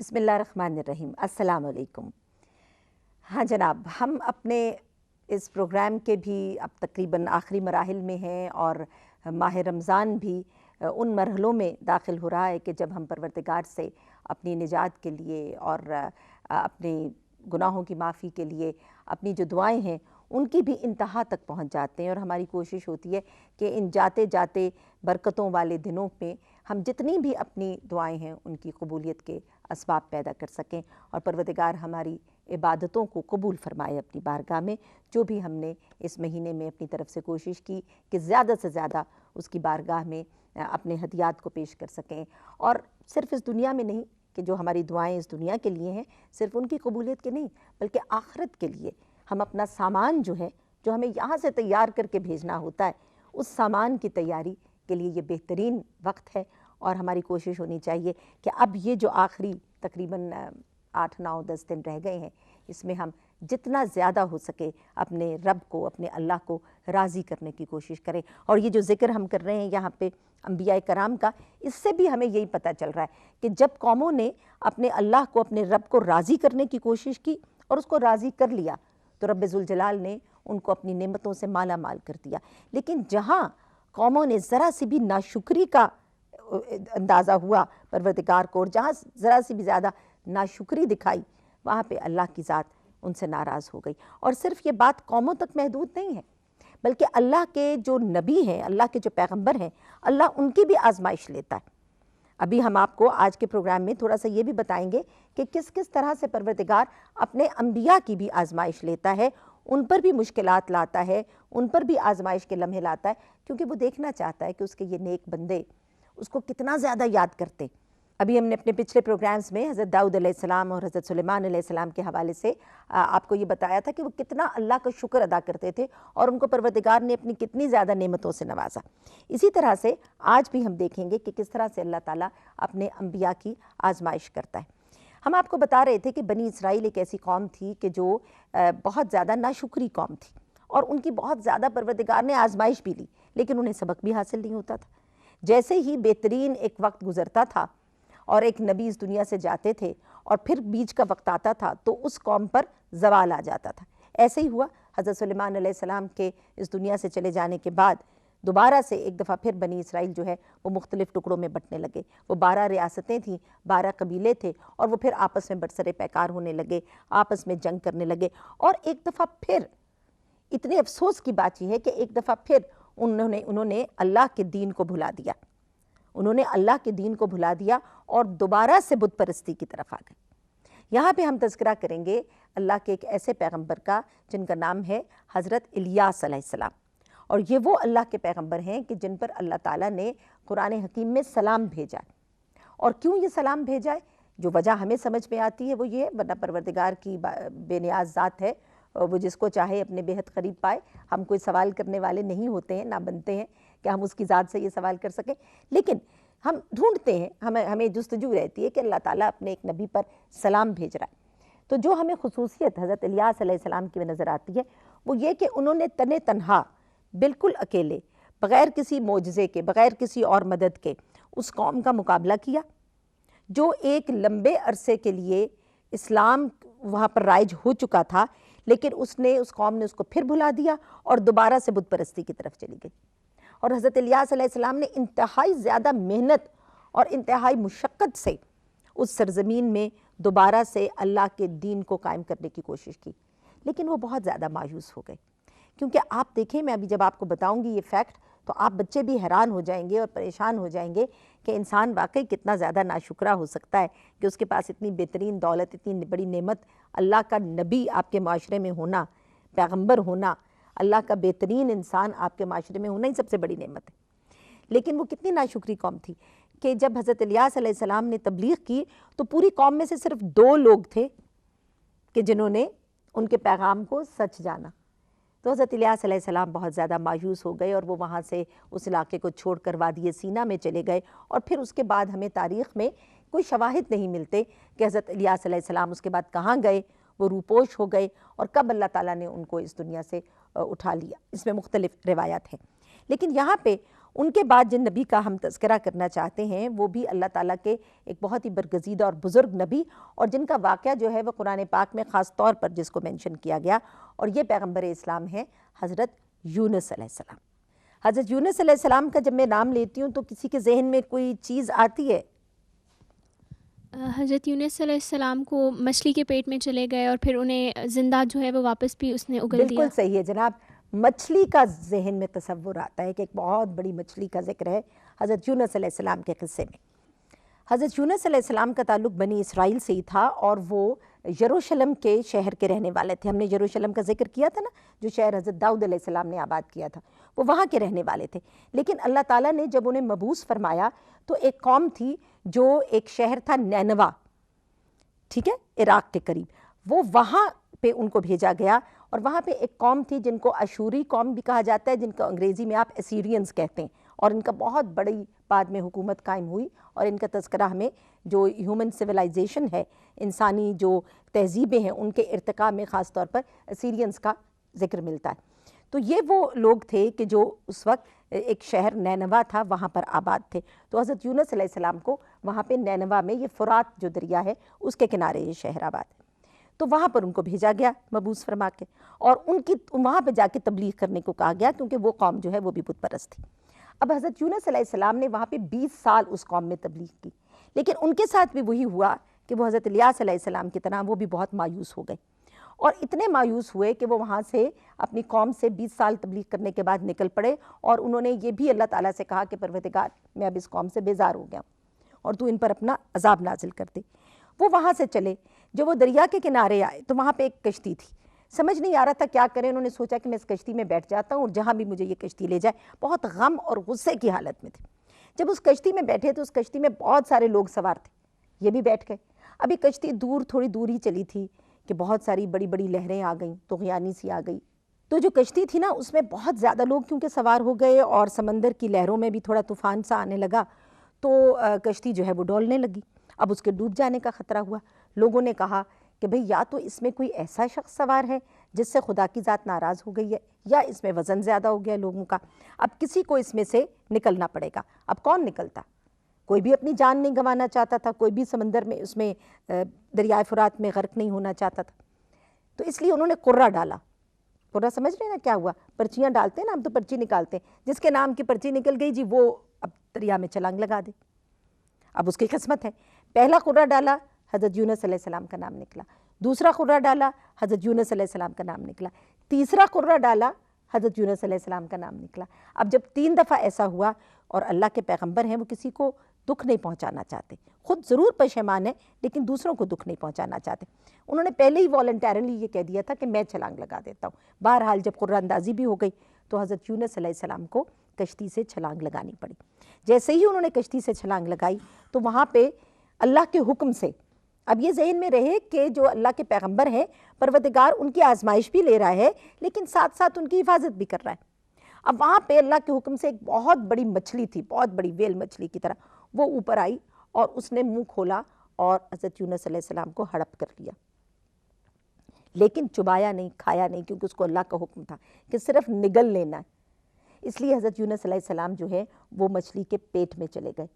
بسم اللہ الرحمن الرحیم۔ السلام علیکم۔ ہاں جناب، ہم اپنے اس پروگرام کے بھی اب تقریباً آخری مراحل میں ہیں، اور ماہ رمضان بھی ان مرحلوں میں داخل ہو رہا ہے کہ جب ہم پروردگار سے اپنی نجات کے لیے اور اپنے گناہوں کی معافی کے لیے اپنی جو دعائیں ہیں ان کی بھی انتہا تک پہنچ جاتے ہیں، اور ہماری کوشش ہوتی ہے کہ ان جاتے جاتے برکتوں والے دنوں میں ہم جتنی بھی اپنی دعائیں ہیں ان کی قبولیت کے اسباب پیدا کر سکیں، اور پروردگار ہماری عبادتوں کو قبول فرمائے اپنی بارگاہ میں۔ جو بھی ہم نے اس مہینے میں اپنی طرف سے کوشش کی کہ زیادہ سے زیادہ اس کی بارگاہ میں اپنے ہدیات کو پیش کر سکیں، اور صرف اس دنیا میں نہیں کہ جو ہماری دعائیں اس دنیا کے لیے ہیں صرف ان کی قبولیت کے نہیں، بلکہ آخرت کے لیے ہم اپنا سامان جو ہے جو ہمیں یہاں سے تیار کر کے بھیجنا ہوتا ہے، اس سامان کی تیاری کے لیے یہ بہترین وقت ہے۔ اور ہماری کوشش ہونی چاہیے کہ اب یہ جو آخری تقریباً 8 9 10 دن رہ گئے ہیں، اس میں ہم جتنا زیادہ ہو سکے اپنے رب کو، اپنے اللہ کو راضی کرنے کی کوشش کریں۔ اور یہ جو ذکر ہم کر رہے ہیں یہاں پہ انبیاء کرام کا، اس سے بھی ہمیں یہی پتہ چل رہا ہے کہ جب قوموں نے اپنے اللہ کو، اپنے رب کو راضی کرنے کی کوشش کی اور اس کو راضی کر لیا تو رب ذوالجلال نے ان کو اپنی نعمتوں سے مالا مال کر دیا۔ لیکن جہاں قوموں نے ذرا سی بھی ناشکری کا اندازہ ہوا پروردگار کو، اور جہاں ذرا سی بھی زیادہ ناشکری دکھائی، وہاں پہ اللہ کی ذات ان سے ناراض ہو گئی۔ اور صرف یہ بات قوموں تک محدود نہیں ہے، بلکہ اللہ کے جو نبی ہیں، اللہ کے جو پیغمبر ہیں، اللہ ان کی بھی آزمائش لیتا ہے۔ ابھی ہم آپ کو آج کے پروگرام میں تھوڑا سا یہ بھی بتائیں گے کہ کس کس طرح سے پروردگار اپنے انبیاء کی بھی آزمائش لیتا ہے، ان پر بھی مشکلات لاتا ہے، ان پر بھی آزمائش کے لمحے لاتا ہے، کیونکہ وہ دیکھنا چاہتا ہے کہ اس کے یہ نیک بندے اس کو کتنا زیادہ یاد کرتے۔ ابھی ہم نے اپنے پچھلے پروگرامز میں حضرت داؤد علیہ السلام اور حضرت سلیمان علیہ السلام کے حوالے سے آپ کو یہ بتایا تھا کہ وہ کتنا اللہ کا شکر ادا کرتے تھے، اور ان کو پروردگار نے اپنی کتنی زیادہ نعمتوں سے نوازا۔ اسی طرح سے آج بھی ہم دیکھیں گے کہ کس طرح سے اللہ تعالیٰ اپنے انبیاء کی آزمائش کرتا ہے۔ ہم آپ کو بتا رہے تھے کہ بنی اسرائیل ایک ایسی قوم تھی کہ جو بہت زیادہ ناشکری قوم تھی، اور ان کی بہت زیادہ پروردگار نے آزمائش بھی لی، لیکن انہیں سبق بھی حاصل نہیں ہوتا تھا۔ جیسے ہی بہترین ایک وقت گزرتا تھا اور ایک نبی اس دنیا سے جاتے تھے اور پھر بیچ کا وقت آتا تھا تو اس قوم پر زوال آ جاتا تھا۔ ایسے ہی ہوا حضرت سلیمان علیہ السلام کے اس دنیا سے چلے جانے کے بعد دوبارہ سے ایک دفعہ پھر بنی اسرائیل جو ہے وہ مختلف ٹکڑوں میں بٹنے لگے۔ وہ 12 ریاستیں تھیں، 12 قبیلے تھے، اور وہ پھر آپس میں برسر پیکار ہونے لگے، آپس میں جنگ کرنے لگے۔ اور ایک دفعہ پھر اتنے افسوس کی بات یہ ہے کہ ایک دفعہ پھر انہوں نے اللہ کے دین کو بھلا دیا، انہوں نے اللہ کے دین کو بھلا دیا اور دوبارہ سے بت پرستی کی طرف آ گئے۔ یہاں پہ ہم تذکرہ کریں گے اللہ کے ایک ایسے پیغمبر کا جن کا نام ہے حضرت الیاس علیہ السلام، اور یہ وہ اللہ کے پیغمبر ہیں کہ جن پر اللہ تعالیٰ نے قرآن حکیم میں سلام بھیجا ہے۔ اور کیوں یہ سلام بھیجا ہے؟ جو وجہ ہمیں سمجھ میں آتی ہے وہ یہ ہے، ورنہ پروردگار کی بے نیاز ذات ہے، وہ جس کو چاہے اپنے بےحد قریب پائے۔ ہم کوئی سوال کرنے والے نہیں ہوتے ہیں، نہ بنتے ہیں کہ ہم اس کی ذات سے یہ سوال کر سکیں، لیکن ہم ڈھونڈتے ہیں، ہمیں جستجو رہتی ہے کہ اللہ تعالیٰ اپنے ایک نبی پر سلام بھیج رہا ہے۔ تو جو ہمیں خصوصیت حضرت الیاس علیہ السلام کی نظر آتی ہے وہ یہ کہ انہوں نے تن تنہا، بالکل اکیلے، بغیر کسی معجزے کے، بغیر کسی اور مدد کے اس قوم کا مقابلہ کیا جو ایک لمبے عرصے کے لیے اسلام وہاں پر رائج ہو چکا تھا، لیکن اس قوم نے اس کو پھر بھلا دیا اور دوبارہ سے بت پرستی کی طرف چلی گئی۔ اور حضرت الیاس علیہ السلام نے انتہائی زیادہ محنت اور انتہائی مشقت سے اس سرزمین میں دوبارہ سے اللہ کے دین کو قائم کرنے کی کوشش کی، لیکن وہ بہت زیادہ مایوس ہو گئے۔ کیونکہ آپ دیکھیں، میں ابھی جب آپ کو بتاؤں گی یہ فیکٹ تو آپ بچے بھی حیران ہو جائیں گے اور پریشان ہو جائیں گے کہ انسان واقعی کتنا زیادہ ناشکرا ہو سکتا ہے کہ اس کے پاس اتنی بہترین دولت، اتنی بڑی نعمت، اللہ کا نبی آپ کے معاشرے میں ہونا، پیغمبر ہونا، اللہ کا بہترین انسان آپ کے معاشرے میں ہونا ہی سب سے بڑی نعمت ہے۔ لیکن وہ کتنی ناشکری قوم تھی کہ جب حضرت الیاس علیہ السلام نے تبلیغ کی تو پوری قوم میں سے صرف 2 لوگ تھے کہ جنہوں نے ان کے پیغام کو سچ جانا۔ تو حضرت الیاس علیہ السلام بہت زیادہ مایوس ہو گئے اور وہ وہاں سے اس علاقے کو چھوڑ کر وادی سینا میں چلے گئے، اور پھر اس کے بعد ہمیں تاریخ میں کوئی شواہد نہیں ملتے کہ حضرت الیاس علیہ السلام اس کے بعد کہاں گئے، وہ روپوش ہو گئے، اور کب اللہ تعالیٰ نے ان کو اس دنیا سے اٹھا لیا۔ اس میں مختلف روایات ہیں، لیکن یہاں پہ ان کے بعد جن نبی کا ہم تذکرہ کرنا چاہتے ہیں وہ بھی اللہ تعالیٰ کے ایک بہت ہی برگزیدہ اور بزرگ نبی، اور جن کا واقعہ جو ہے وہ قرآن پاک میں خاص طور پر جس کو مینشن کیا گیا، اور یہ پیغمبر اسلام ہے حضرت یونس علیہ السلام۔ حضرت یونس علیہ السلام کا جب میں نام لیتی ہوں تو کسی کے ذہن میں کوئی چیز آتی ہے؟ حضرت یونس علیہ السلام کو مچھلی کے پیٹ میں چلے گئے اور پھر انہیں زندہ جو ہے وہ واپس بھی اس نے اگل دیا۔ بالکل صحیح ہے جناب، مچھلی کا ذہن میں تصور آتا ہے کہ ایک بہت بڑی مچھلی کا ذکر ہے حضرت یونس علیہ السلام کے قصے میں۔ حضرت یونس علیہ السلام کا تعلق بنی اسرائیل سے ہی تھا، اور وہ یروشلم کے شہر کے رہنے والے تھے۔ ہم نے یروشلم کا ذکر کیا تھا نا، جو شہر حضرت داؤد علیہ السلام نے آباد کیا تھا، وہ وہاں کے رہنے والے تھے۔ لیکن اللہ تعالیٰ نے جب انہیں مبعوث فرمایا تو ایک قوم تھی جو ایک شہر تھا نینوا، ٹھیک ہے، عراق کے قریب، وہ وہاں پہ ان کو بھیجا گیا، اور وہاں پہ ایک قوم تھی جن کو اشوری قوم بھی کہا جاتا ہے، جن کو انگریزی میں آپ اسیرینز کہتے ہیں، اور ان کا بہت بڑی بعد میں حکومت قائم ہوئی، اور ان کا تذکرہ ہمیں جو ہیومن سویلائزیشن ہے، انسانی جو تہذیبیں ہیں، ان کے ارتقاء میں خاص طور پر اسیرینز کا ذکر ملتا ہے۔ تو یہ وہ لوگ تھے کہ جو اس وقت ایک شہر نینوا تھا وہاں پر آباد تھے۔ تو حضرت یونس علیہ السلام کو وہاں پہ نینوا میں، یہ فرات جو دریا ہے اس کے کنارے یہ شہر آباد ہے، تو وہاں پر ان کو بھیجا گیا مبعوث فرما کے، اور ان کی وہاں پہ جا کے تبلیغ کرنے کو کہا گیا، کیونکہ وہ قوم جو ہے وہ بھی بت پرست تھی۔ اب حضرت یونس علیہ السلام نے وہاں پہ 20 سال اس قوم میں تبلیغ کی، لیکن ان کے ساتھ بھی وہی ہوا کہ وہ حضرت الیاس علیہ السلام کی طرح وہ بھی بہت مایوس ہو گئے، اور اتنے مایوس ہوئے کہ وہ وہاں سے اپنی قوم سے 20 سال تبلیغ کرنے کے بعد نکل پڑے، اور انہوں نے یہ بھی اللہ تعالیٰ سے کہا کہ پروردگار، میں اب اس قوم سے بیزار ہو گیا ہوں، اور تو ان پر اپنا عذاب نازل کر دے۔ وہ وہاں سے چلے، جب وہ دریا کے کنارے آئے تو وہاں پہ ایک کشتی تھی، سمجھ نہیں آ رہا تھا کیا کریں، انہوں نے سوچا کہ میں اس کشتی میں بیٹھ جاتا ہوں اور جہاں بھی مجھے یہ کشتی لے جائے، بہت غم اور غصے کی حالت میں تھے۔ جب اس کشتی میں بیٹھے تو اس کشتی میں بہت سارے لوگ سوار تھے، یہ بھی بیٹھ گئے۔ ابھی کشتی تھوڑی دور ہی چلی تھی کہ بہت ساری بڑی بڑی لہریں آ گئیں، طغیانی سی آ گئی، تو جو کشتی تھی نا اس میں بہت زیادہ لوگ کیونکہ سوار ہو گئے، اور سمندر کی لہروں میں بھی تھوڑا طوفان سا آنے لگا، تو کشتی جو ہے وہ ڈولنے لگی۔ اب اس کے ڈوب جانے کا خطرہ ہوا۔ لوگوں نے کہا کہ بھئی یا تو اس میں کوئی ایسا شخص سوار ہے جس سے خدا کی ذات ناراض ہو گئی ہے، یا اس میں وزن زیادہ ہو گیا لوگوں کا، اب کسی کو اس میں سے نکلنا پڑے گا۔ اب کون نکلتا؟ کوئی بھی اپنی جان نہیں گنوانا چاہتا تھا، کوئی بھی سمندر میں اس میں دریائے فرات میں غرق نہیں ہونا چاہتا تھا، تو اس لیے انہوں نے قرہ ڈالا۔ قرہ سمجھ رہے ہیں نا کیا ہوا؟ پرچیاں ڈالتے ہیں نا، ہم تو پرچی نکالتے ہیں، جس کے نام کی پرچی نکل گئی جی وہ اب دریا میں چھلانگ لگا دے، اب اس کی قسمت ہے۔ پہلا قرہ ڈالا، حضرت یونس علیہ السلام کا نام نکلا، دوسرا قرہ ڈالا، حضرت یونس علیہ السلام کا نام نکلا، تیسرا قرہ ڈالا، حضرت یونس علیہ السلام کا نام نکلا۔ اب جب 3 دفعہ ایسا ہوا، اور اللہ کے پیغمبر ہیں، وہ کسی کو دکھ نہیں پہنچانا چاہتے، خود ضرور پشیمان ہیں لیکن دوسروں کو دکھ نہیں پہنچانا چاہتے، انہوں نے پہلے ہی والنٹیرلی یہ کہہ دیا تھا کہ میں چھلانگ لگا دیتا ہوں۔ بہرحال جب قرہ اندازی بھی ہو گئی تو حضرت یونس علیہ السلام کو کشتی سے چھلانگ لگانی پڑی۔ جیسے ہی انہوں نے کشتی سے چھلانگ لگائی تو وہاں پہ اللہ کے حکم سے، اب یہ ذہن میں رہے کہ جو اللہ کے پیغمبر ہیں، پروردگار ان کی آزمائش بھی لے رہا ہے لیکن ساتھ ساتھ ان کی حفاظت بھی کر رہا ہے۔ اب وہاں پہ اللہ کے حکم سے ایک بہت بڑی مچھلی تھی، بہت بڑی ویل مچھلی کی طرح، وہ اوپر آئی اور اس نے منہ کھولا اور حضرت یونس علیہ السلام کو ہڑپ کر لیا، لیکن چبایا نہیں، کھایا نہیں، کیونکہ اس کو اللہ کا حکم تھا کہ صرف نگل لینا ہے۔ اس لیے حضرت یونس علیہ السلام جو ہے وہ مچھلی کے پیٹ میں چلے گئے،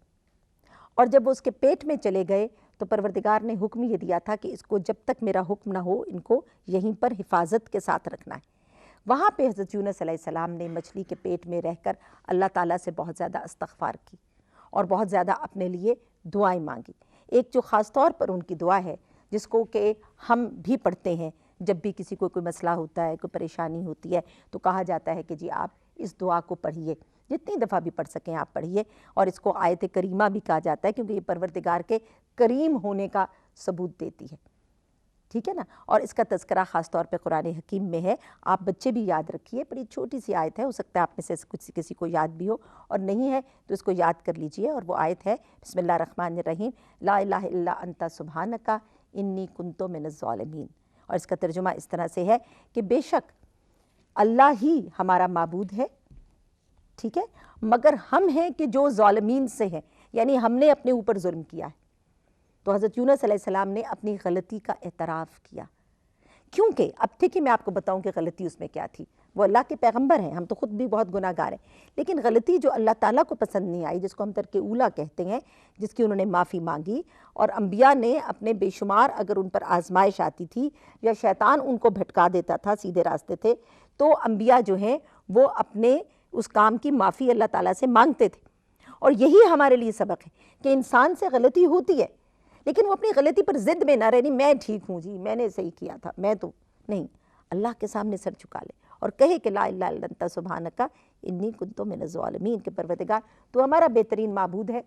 اور جب وہ اس کے پیٹ میں چلے گئے تو پروردگار نے حکم یہ دیا تھا کہ اس کو جب تک میرا حکم نہ ہو ان کو یہیں پر حفاظت کے ساتھ رکھنا ہے۔ وہاں پہ حضرت یونس علیہ السلام نے مچھلی کے پیٹ میں رہ کر اللہ تعالیٰ سے بہت زیادہ استغفار کی اور بہت زیادہ اپنے لیے دعائیں مانگی۔ ایک جو خاص طور پر ان کی دعا ہے جس کو کہ ہم بھی پڑھتے ہیں جب بھی کسی کو کوئی مسئلہ ہوتا ہے، کوئی پریشانی ہوتی ہے، تو کہا جاتا ہے کہ جی آپ اس دعا کو پڑھیے، جتنی دفعہ بھی پڑھ سکیں آپ پڑھیے، اور اس کو آیت کریمہ بھی کہا جاتا ہے کیونکہ یہ پروردگار کے کریم ہونے کا ثبوت دیتی ہے، ٹھیک ہے نا۔ اور اس کا تذکرہ خاص طور پہ قرآن حکیم میں ہے، آپ بچے بھی یاد رکھیے، بڑی چھوٹی سی آیت ہے، ہو سکتا ہے آپ میں سے کسی کو یاد بھی ہو، اور نہیں ہے تو اس کو یاد کر لیجئے، اور وہ آیت ہے بسم اللہ الرحمن الرحیم، لا الہ الا انت سبحانک انی کنت من الظالمین، اور اس کا ترجمہ اس طرح سے ہے کہ بے شک اللہ ہی ہمارا معبود ہے، ٹھیک ہے، مگر ہم ہیں کہ جو ظالمین سے ہیں، یعنی ہم نے اپنے اوپر ظلم کیا ہے۔ تو حضرت یونس علیہ السلام نے اپنی غلطی کا اعتراف کیا، کیونکہ اب دیکھیے میں آپ کو بتاؤں کہ غلطی اس میں کیا تھی۔ وہ اللہ کے پیغمبر ہیں، ہم تو خود بھی بہت گناہ گار ہیں، لیکن غلطی جو اللہ تعالیٰ کو پسند نہیں آئی، جس کو ہم ترک اولیٰ کہتے ہیں، جس کی انہوں نے معافی مانگی، اور انبیاء نے اپنے بے شمار اگر ان پر آزمائش آتی تھی یا شیطان ان کو بھٹکا دیتا تھا سیدھے راستے تھے، تو انبیاء جو ہیں وہ اپنے اس کام کی معافی اللہ تعالیٰ سے مانگتے تھے۔ اور یہی ہمارے لیے سبق ہے کہ انسان سے غلطی ہوتی ہے، لیکن وہ اپنی غلطی پر ضد میں نہ رہے، نہیں میں ٹھیک ہوں جی، میں نے صحیح کیا تھا، میں تو نہیں، اللہ کے سامنے سر جھکا لے اور کہے کہ لا الہ الا انت سبحانک انی کنت من الظالمین، کہ پروردگار تو ہمارا بہترین معبود ہے،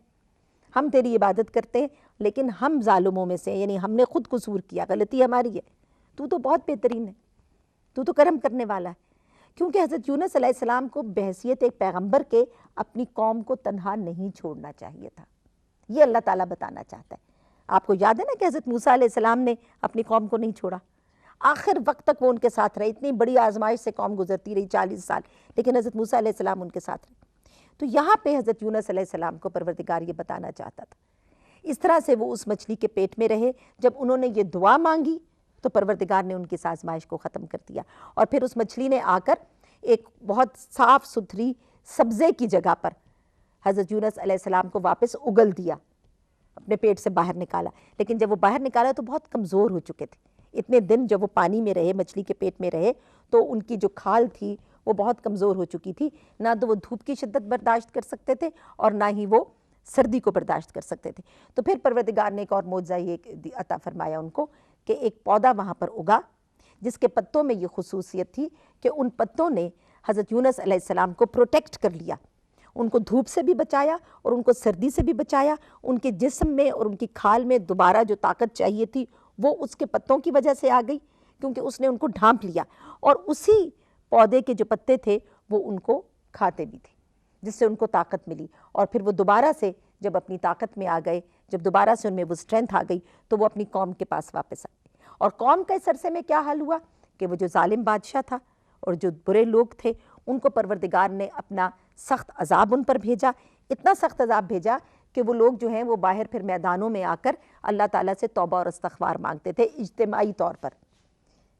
ہم تیری عبادت کرتے ہیں لیکن ہم ظالموں میں سے، یعنی ہم نے خود قصور کیا، غلطی ہماری ہے، تو بہت بہترین ہے، تو کرم کرنے والا ہے۔ کیونکہ حضرت یونس علیہ السلام کو بحیثیت ایک پیغمبر کے اپنی قوم کو تنہا نہیں چھوڑنا چاہیے تھا، یہ اللہ تعالیٰ بتانا چاہتا ہے۔ آپ کو یاد ہے نا کہ حضرت موسیٰ علیہ السلام نے اپنی قوم کو نہیں چھوڑا، آخر وقت تک وہ ان کے ساتھ رہے، اتنی بڑی آزمائش سے قوم گزرتی رہی 40 سال، لیکن حضرت موسیٰ علیہ السلام ان کے ساتھ رہے۔ تو یہاں پہ حضرت یونس علیہ السلام کو پروردگار یہ بتانا چاہتا تھا۔ اس طرح سے وہ اس مچھلی کے پیٹ میں رہے، جب انہوں نے یہ دعا مانگی تو پروردگار نے ان کی اس آزمائش کو ختم کر دیا، اور پھر اس مچھلی نے آ کر ایک بہت صاف ستھری سبزے کی جگہ پر حضرت یونس علیہ السلام کو واپس اگل دیا، اپنے پیٹ سے باہر نکالا۔ لیکن جب وہ باہر نکالا تو بہت کمزور ہو چکے تھے، اتنے دن جب وہ پانی میں رہے، مچھلی کے پیٹ میں رہے، تو ان کی جو کھال تھی وہ بہت کمزور ہو چکی تھی، نہ تو وہ دھوپ کی شدت برداشت کر سکتے تھے اور نہ ہی وہ سردی کو برداشت کر سکتے تھے۔ تو پھر پروردگار نے ایک اور معجزہ یہ عطا فرمایا ان کو کہ ایک پودا وہاں پر اگا جس کے پتوں میں یہ خصوصیت تھی کہ ان پتوں نے حضرت یونس علیہ السلام کو پروٹیکٹ کر لیا، ان کو دھوپ سے بھی بچایا اور ان کو سردی سے بھی بچایا، ان کے جسم میں اور ان کی کھال میں دوبارہ جو طاقت چاہیے تھی وہ اس کے پتوں کی وجہ سے آ گئی، کیونکہ اس نے ان کو ڈھانپ لیا، اور اسی پودے کے جو پتے تھے وہ ان کو کھاتے بھی تھے، جس سے ان کو طاقت ملی، اور پھر وہ دوبارہ سے جب اپنی طاقت میں آ گئے، جب دوبارہ سے ان میں وہ اسٹرینتھ آ گئی تو وہ اپنی قوم کے پاس واپس آئے۔ اور قوم کا اس عرصے میں کیا حال ہوا کہ وہ جو ظالم بادشاہ تھا اور جو برے لوگ تھے ان کو پروردگار نے اپنا سخت عذاب ان پر بھیجا، اتنا سخت عذاب بھیجا کہ وہ لوگ جو ہیں وہ باہر پھر میدانوں میں آ کر اللہ تعالیٰ سے توبہ اور استغفار مانگتے تھے اجتماعی طور پر۔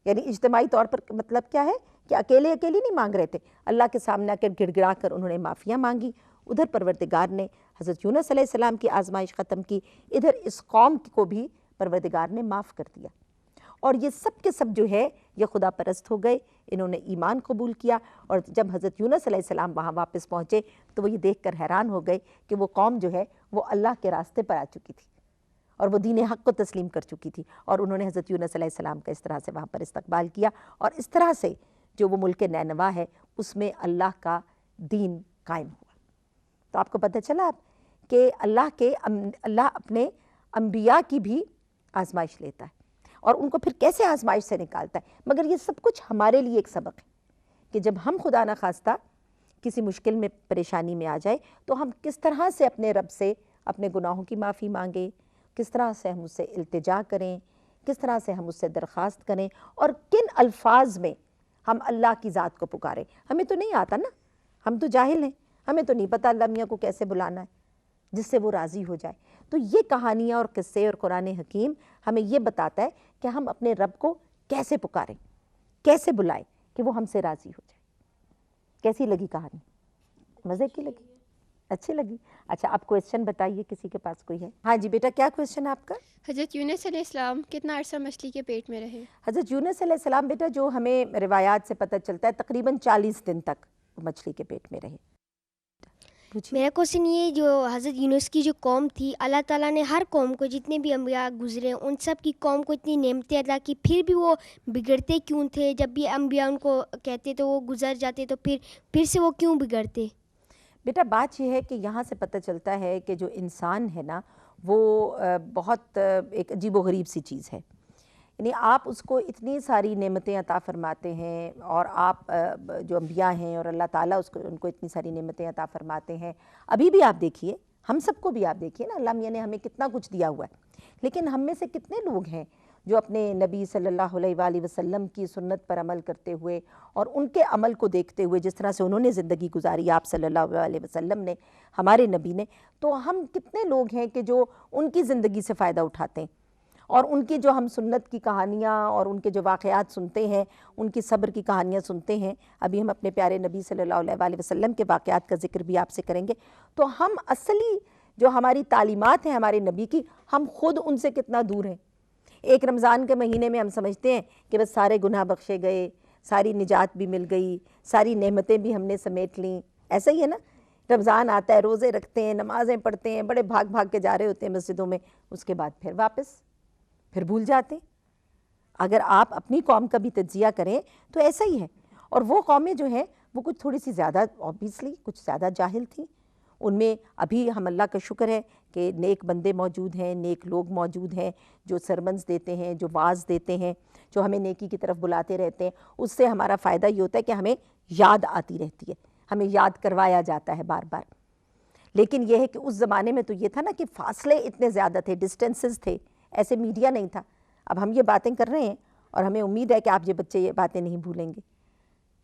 یعنی اجتماعی طور پر مطلب کیا ہے کہ اکیلے نہیں مانگ رہے تھے، اللہ کے سامنے آ کر گڑ گڑا کر انہوں نے معافیاں مانگی۔ ادھر پروردگار نے حضرت یونس علیہ السلام کی آزمائش ختم کی، ادھر اس قوم کو بھی پروردگار نے معاف کر دیا، اور یہ سب کے سب جو ہے یہ خدا پرست ہو گئے، انہوں نے ایمان قبول کیا۔ اور جب حضرت یونس علیہ السلام وہاں واپس پہنچے تو وہ یہ دیکھ کر حیران ہو گئے کہ وہ قوم جو ہے وہ اللہ کے راستے پر آ چکی تھی اور وہ دین حق کو تسلیم کر چکی تھی، اور انہوں نے حضرت یونس علیہ السلام کا اس طرح سے وہاں پر استقبال کیا، اور اس طرح سے جو وہ ملک نینوا ہے اس میں اللہ کا دین قائم ہوا۔ تو آپ کو پتہ چلا کہ اللہ اپنے انبیاء کی بھی آزمائش لیتا ہے اور ان کو پھر کیسے آزمائش سے نکالتا ہے، مگر یہ سب کچھ ہمارے لیے ایک سبق ہے کہ جب ہم خدا نخواستہ کسی مشکل میں پریشانی میں آ جائے تو ہم کس طرح سے اپنے رب سے اپنے گناہوں کی معافی مانگیں، کس طرح سے ہم اس سے التجا کریں، کس طرح سے ہم اس سے درخواست کریں، اور کن الفاظ میں ہم اللہ کی ذات کو پکاریں۔ ہمیں تو نہیں آتا نا، ہم تو جاہل ہیں، ہمیں تو نہیں پتہ اللہ میاں کو کیسے بلانا ہے جس سے وہ راضی ہو جائے۔ تو یہ کہانیاں اور قصے اور قرآن حکیم ہمیں یہ بتاتا ہے کہ ہم اپنے رب کو کیسے پکاریں، کیسے بلائیں کہ وہ ہم سے راضی ہو جائے۔ کیسی لگی کہانی؟ مزے کی لگی؟ اچھی لگی؟ اچھا اب کویسچن بتائیے، کسی کے پاس کوئی ہے؟ ہاں جی بیٹا، کیا کویسچن ہے آپ کا؟ حضرت یونس علیہ السلام کتنا عرصہ مچھلی کے پیٹ میں رہے؟ حضرت یونس علیہ السلام بیٹا جو ہمیں روایات سے پتہ چلتا ہے تقریباً 40 دن تک مچھلی کے پیٹ میں رہے۔ میرا کوشچن یہ، جو حضرت یونس کی جو قوم تھی، اللہ تعالیٰ نے ہر قوم کو، جتنے بھی انبیاء گزرے ان سب کی قوم کو اتنی نعمتیں عطا کی، پھر بھی وہ بگڑتے کیوں تھے؟ جب بھی انبیاء ان کو کہتے تو وہ گزر جاتے، تو پھر سے وہ کیوں بگڑتے؟ بیٹا بات یہ ہے کہ یہاں سے پتہ چلتا ہے کہ جو انسان ہے نا وہ بہت ایک عجیب و غریب سی چیز ہے، یعنی آپ اس کو اتنی ساری نعمتیں عطا فرماتے ہیں، اور آپ جو انبیاء ہیں اور اللہ تعالیٰ ان کو اتنی ساری نعمتیں عطا فرماتے ہیں۔ ابھی بھی آپ دیکھیے، ہم سب کو بھی آپ دیکھیے نا، اللہ میاں نے ہمیں کتنا کچھ دیا ہوا ہے، لیکن ہم میں سے کتنے لوگ ہیں جو اپنے نبی صلی اللہ علیہ وآلہ وسلم کی سنت پر عمل کرتے ہوئے اور ان کے عمل کو دیکھتے ہوئے، جس طرح سے انہوں نے زندگی گزاری آپ صلی اللہ علیہ وسلم نے، ہمارے نبی نے، تو ہم کتنے لوگ ہیں کہ جو ان کی زندگی سے فائدہ اٹھاتے ہیں اور ان کی جو ہم سنت کی کہانیاں اور ان کے جو واقعات سنتے ہیں، ان کی صبر کی کہانیاں سنتے ہیں، ابھی ہم اپنے پیارے نبی صلی اللہ علیہ وآلہ وسلم کے واقعات کا ذکر بھی آپ سے کریں گے، تو ہم اصلی جو ہماری تعلیمات ہیں ہمارے نبی کی، ہم خود ان سے کتنا دور ہیں۔ ایک رمضان کے مہینے میں ہم سمجھتے ہیں کہ بس سارے گناہ بخشے گئے، ساری نجات بھی مل گئی، ساری نعمتیں بھی ہم نے سمیٹ لیں، ایسا ہی ہے نا۔ رمضان آتا ہے، روزے رکھتے ہیں، نمازیں پڑھتے ہیں، بڑے بھاگ بھاگ کے جا رہے ہوتے ہیں مسجدوں میں، اس کے بعد پھر واپس پھر بھول جاتے ہیں۔ اگر آپ اپنی قوم کا بھی تجزیہ کریں تو ایسا ہی ہے، اور وہ قومیں جو ہیں وہ کچھ تھوڑی سی زیادہ اوبیسلی کچھ زیادہ جاہل تھیں۔ ان میں ابھی ہم اللہ کا شکر ہے کہ نیک بندے موجود ہیں، نیک لوگ موجود ہیں جو سرمنز دیتے ہیں، جو واعظ دیتے ہیں، جو ہمیں نیکی کی طرف بلاتے رہتے ہیں۔ اس سے ہمارا فائدہ یہ ہوتا ہے کہ ہمیں یاد آتی رہتی ہے، ہمیں یاد کروایا جاتا ہے بار بار۔ لیکن یہ ہے کہ اس زمانے میں تو یہ تھا نا کہ فاصلے اتنے زیادہ تھے، ڈسٹینسز تھے، ایسے میڈیا نہیں تھا۔ اب ہم یہ باتیں کر رہے ہیں اور ہمیں امید ہے کہ آپ یہ بچے یہ باتیں نہیں بھولیں گے،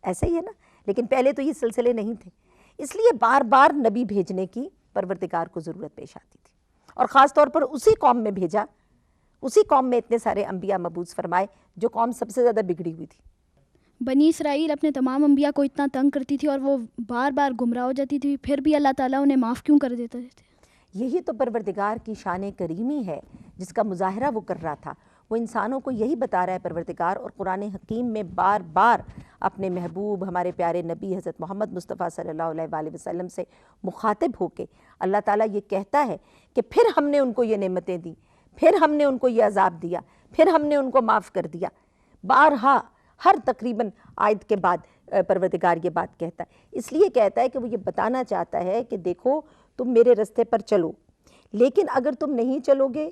ایسا ہی ہے نا۔ لیکن پہلے تو یہ سلسلے نہیں تھے، اس لیے بار بار نبی بھیجنے کی پروردگار کو ضرورت پیش آتی تھی، اور خاص طور پر اسی قوم میں بھیجا، اسی قوم میں اتنے سارے انبیاء مبعوث فرمائے جو قوم سب سے زیادہ بگڑی ہوئی تھی۔ بنی اسرائیل اپنے تمام انبیاء کو اتنا تنگ کرتی تھی اور وہ بار بار گمراہ ہو جاتی تھی، پھر بھی اللہ تعالیٰ انہیں معاف کیوں کر دیتے تھے؟ یہی تو پروردگار کی شان کریمی ہے جس کا مظاہرہ وہ کر رہا تھا۔ وہ انسانوں کو یہی بتا رہا ہے پروردگار، اور قرآن حکیم میں بار بار اپنے محبوب ہمارے پیارے نبی حضرت محمد مصطفیٰ صلی اللہ علیہ وآلہ وسلم سے مخاطب ہو کے اللہ تعالیٰ یہ کہتا ہے کہ پھر ہم نے ان کو یہ نعمتیں دی، پھر ہم نے ان کو یہ عذاب دیا، پھر ہم نے ان کو معاف کر دیا۔ بارہا ہر تقریباً آیت کے بعد پروردگار یہ بات کہتا ہے، اس لیے کہتا ہے کہ وہ یہ بتانا چاہتا ہے کہ دیکھو تم میرے رستے پر چلو، لیکن اگر تم نہیں چلو گے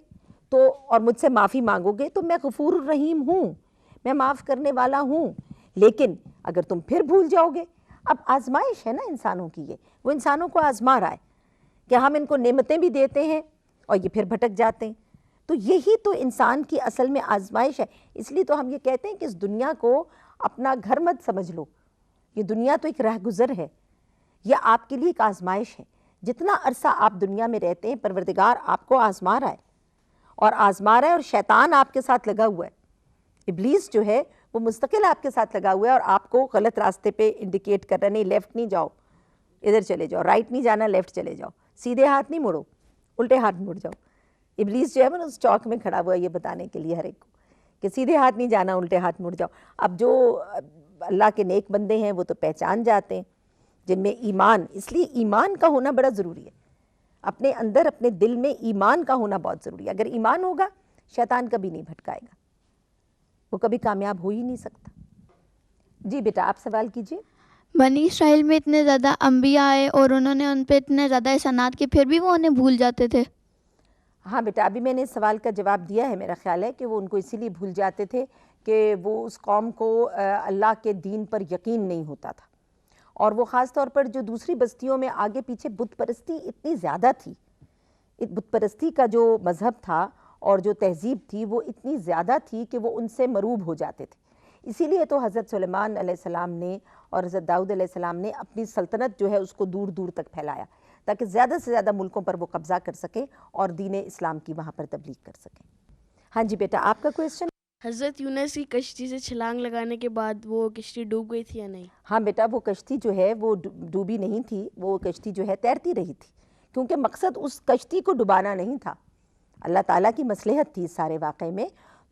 تو اور مجھ سے معافی مانگو گے تو میں غفور الرحیم ہوں، میں معاف کرنے والا ہوں۔ لیکن اگر تم پھر بھول جاؤ گے، اب آزمائش ہے نا انسانوں کی، یہ وہ انسانوں کو آزما رہا ہے کہ ہم ان کو نعمتیں بھی دیتے ہیں اور یہ پھر بھٹک جاتے ہیں۔ تو یہی تو انسان کی اصل میں آزمائش ہے، اس لیے تو ہم یہ کہتے ہیں کہ اس دنیا کو اپنا گھر مت سمجھ لو، یہ دنیا تو ایک رہگزر ہے، یہ آپ کے لیے ایک آزمائش ہے۔ جتنا عرصہ آپ دنیا میں رہتے ہیں پروردگار آپ کو آزما رہا ہے، اور آزما رہا ہے، اور شیطان آپ کے ساتھ لگا ہوا ہے، ابلیس جو ہے وہ مستقل آپ کے ساتھ لگا ہوا ہے اور آپ کو غلط راستے پہ انڈیکیٹ کر رہا ہے، نہیں لیفٹ نہیں جاؤ، ادھر چلے جاؤ، رائٹ نہیں جانا، لیفٹ چلے جاؤ، سیدھے ہاتھ نہیں مڑو، الٹے ہاتھ مڑ جاؤ۔ ابلیس جو ہے نا اس چوک میں کھڑا ہوا ہے یہ بتانے کے لیے ہر ایک کو کہ سیدھے ہاتھ نہیں جانا، الٹے ہاتھ مڑ جاؤ۔ اب جو اللہ کے نیک بندے ہیں وہ تو پہچان جاتے ہیں، جن میں ایمان، اس لیے ایمان کا ہونا بڑا ضروری ہے، اپنے اندر اپنے دل میں ایمان کا ہونا بہت ضروری ہے۔ اگر ایمان ہوگا شیطان کبھی نہیں بھٹکائے گا، وہ کبھی کامیاب ہو ہی نہیں سکتا۔ جی بیٹا آپ سوال کیجئے۔ بنی اسرائیل میں اتنے زیادہ انبیاء آئے اور انہوں نے ان پہ اتنے زیادہ احسانات کیے، پھر بھی وہ انہیں بھول جاتے تھے۔ ہاں بیٹا ابھی میں نے اس سوال کا جواب دیا ہے، میرا خیال ہے کہ وہ ان کو اسی لیے بھول جاتے تھے کہ وہ اس قوم کو اللہ کے دین پر یقین نہیں ہوتا تھا، اور وہ خاص طور پر جو دوسری بستیوں میں آگے پیچھے بت پرستی اتنی زیادہ تھی، بت پرستی کا جو مذہب تھا اور جو تہذیب تھی وہ اتنی زیادہ تھی کہ وہ ان سے مروب ہو جاتے تھے۔ اسی لیے تو حضرت سلیمان علیہ السلام نے اور حضرت داؤد علیہ السلام نے اپنی سلطنت جو ہے اس کو دور دور تک پھیلایا تاکہ زیادہ سے زیادہ ملکوں پر وہ قبضہ کر سکیں اور دین اسلام کی وہاں پر تبلیغ کر سکیں۔ ہاں جی بیٹا آپ کا کویسچن۔ حضرت یونس کی کشتی سے چھلانگ لگانے کے بعد وہ کشتی ڈوب گئی تھی یا نہیں؟ ہاں بیٹا وہ کشتی جو ہے وہ ڈوبی نہیں تھی، وہ کشتی جو ہے تیرتی رہی تھی، کیونکہ مقصد اس کشتی کو ڈبانا نہیں تھا، اللہ تعالیٰ کی مصلحت تھی اس سارے واقعے میں،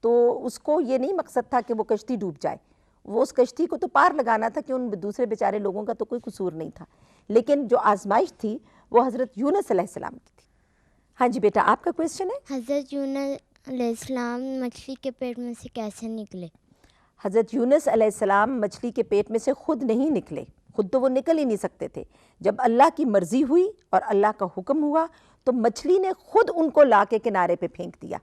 تو اس کو یہ نہیں مقصد تھا کہ وہ کشتی ڈوب جائے، وہ اس کشتی کو تو پار لگانا تھا کہ ان دوسرے بیچارے لوگوں کا تو کوئی قصور نہیں تھا، لیکن جو آزمائش تھی وہ حضرت یونس علیہ السلام کی تھی۔ ہاں جی بیٹا آپ کا کویسچن ہے۔ حضرت یونس علیہ السلام مچھلی کے پیٹ میں سے کیسے نکلے؟ حضرت یونس علیہ السلام مچھلی کے پیٹ میں سے خود نہیں نکلے، خود تو وہ نکل ہی نہیں سکتے تھے، جب اللہ کی مرضی ہوئی اور اللہ کا حکم ہوا تو مچھلی نے خود ان کو لا کے کنارے پہ پھینک دیا،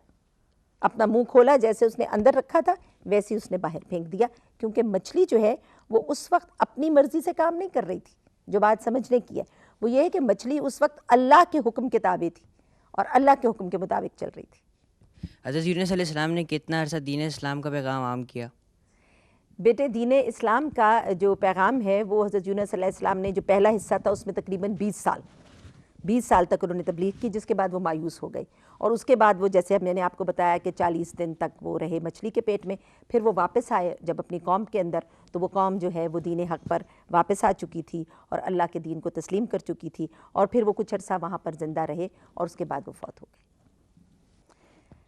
اپنا منہ کھولا، جیسے اس نے اندر رکھا تھا ویسے ہی اس نے باہر پھینک دیا، کیونکہ مچھلی جو ہے وہ اس وقت اپنی مرضی سے کام نہیں کر رہی تھی۔ جو بات سمجھنے کی ہے وہ یہ ہے کہ مچھلی اس وقت اللہ کے حکم کے تابع تھی اور اللہ کے حکم کے مطابق چل رہی تھی۔ حضرت یونس علیہ السلام نے کتنا عرصہ دین اسلام کا پیغام عام کیا؟ بیٹے دین اسلام کا جو پیغام ہے وہ حضرت یونس علیہ السلام نے جو پہلا حصہ تھا اس میں تقریباً 20 سال، 20 سال تک انہوں نے تبلیغ کی، جس کے بعد وہ مایوس ہو گئی، اور اس کے بعد وہ جیسے میں نے آپ کو بتایا کہ 40 دن تک وہ رہے مچھلی کے پیٹ میں. پھر وہ واپس آئے جب اپنی قوم کے اندر، تو وہ قوم جو ہے وہ دین حق پر واپس آ چکی تھی اور اللہ کے دین کو تسلیم کر چکی تھی، اور پھر وہ کچھ عرصہ وہاں پر زندہ رہے اور اس کے بعد وہ فوت ہو گئے.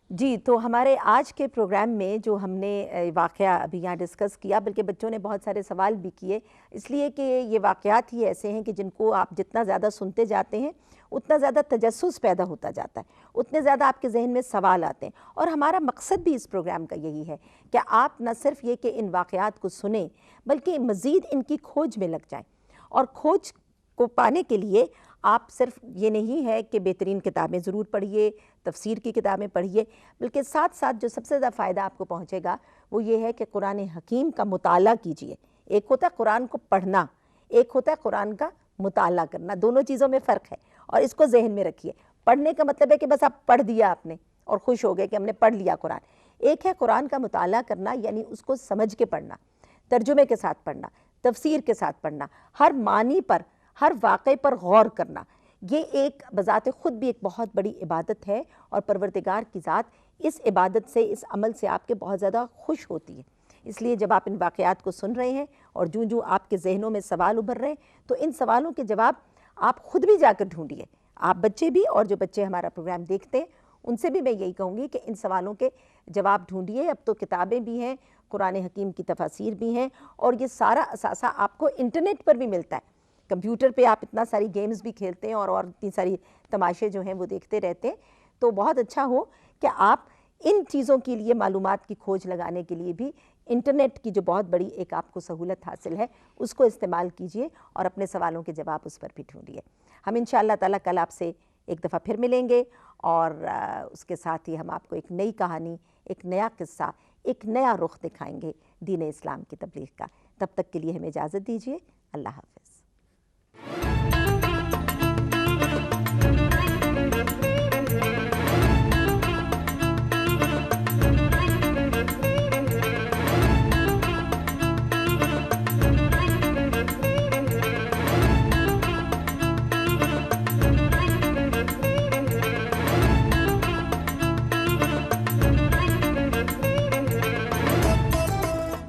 جی، تو ہمارے آج کے پروگرام میں جو ہم نے واقعہ ابھی یہاں ڈسکس کیا، بلکہ بچوں نے بہت سارے سوال بھی کیے، اس لیے کہ یہ واقعات ہی ایسے ہیں کہ جن کو آپ جتنا زیادہ سنتے جاتے ہیں اتنا زیادہ تجسس پیدا ہوتا جاتا ہے، اتنے زیادہ آپ کے ذہن میں سوال آتے ہیں. اور ہمارا مقصد بھی اس پروگرام کا یہی ہے کہ آپ نہ صرف یہ کہ ان واقعات کو سنیں، بلکہ مزید ان کی کھوج میں لگ جائیں. اور کھوج کو پانے کے لیے آپ صرف یہ نہیں ہے کہ بہترین کتابیں ضرور پڑھیے، تفسیر کی کتابیں پڑھیے، بلکہ ساتھ ساتھ جو سب سے زیادہ فائدہ آپ کو پہنچے گا وہ یہ ہے کہ قرآن حکیم کا مطالعہ کیجیے. ایک ہوتا ہے قرآن کو پڑھنا، ایک ہوتا ہے قرآن کا مطالعہ کرنا. دونوں چیزوں میں فرق ہے، اور اس کو ذہن میں رکھیے. پڑھنے کا مطلب ہے کہ بس آپ پڑھ دیا آپ نے اور خوش ہو گئے کہ ہم نے پڑھ لیا قرآن. ایک ہے قرآن کا مطالعہ کرنا، یعنی اس کو سمجھ کے پڑھنا، ترجمے کے ساتھ پڑھنا، تفسیر کے ساتھ پڑھنا، ہر معنی پر، ہر واقعے پر غور کرنا. یہ ایک بذات خود بھی ایک بہت بڑی عبادت ہے، اور پروردگار کی ذات اس عبادت سے، اس عمل سے آپ کے بہت زیادہ خوش ہوتی ہے. اس لیے جب آپ ان واقعات کو سن رہے ہیں اور جو آپ کے ذہنوں میں سوال ابھر رہے ہیں، تو ان سوالوں کے جواب آپ خود بھی جا کر ڈھونڈیے. آپ بچے بھی، اور جو بچے ہمارا پروگرام دیکھتے ہیں ان سے بھی میں یہی کہوں گی کہ ان سوالوں کے جواب ڈھونڈیے. اب تو کتابیں بھی ہیں، قرآن حکیم کی تفاسیر بھی ہیں، اور یہ سارا اثاثہ آپ کو انٹرنیٹ پر بھی ملتا ہے. کمپیوٹر پہ آپ اتنا ساری گیمز بھی کھیلتے ہیں اور اتنی ساری تماشے جو ہیں وہ دیکھتے رہتے ہیں. تو بہت اچھا ہو کہ آپ ان چیزوں کے لیے، معلومات کی کھوج لگانے کے لیے بھی انٹرنیٹ کی جو بہت بڑی ایک آپ کو سہولت حاصل ہے اس کو استعمال کیجئے، اور اپنے سوالوں کے جواب اس پر بھی ڈھونڈیے. ہم انشاءاللہ تعالیٰ کل آپ سے ایک دفعہ پھر ملیں گے، اور اس کے ساتھ ہی ہم آپ کو ایک نئی کہانی، ایک نیا قصہ، ایک نیا رخ دکھائیں گے دین اسلام کی تبلیغ کا. تب تک کے لیے ہمیں اجازت دیجیے. اللہ حافظ.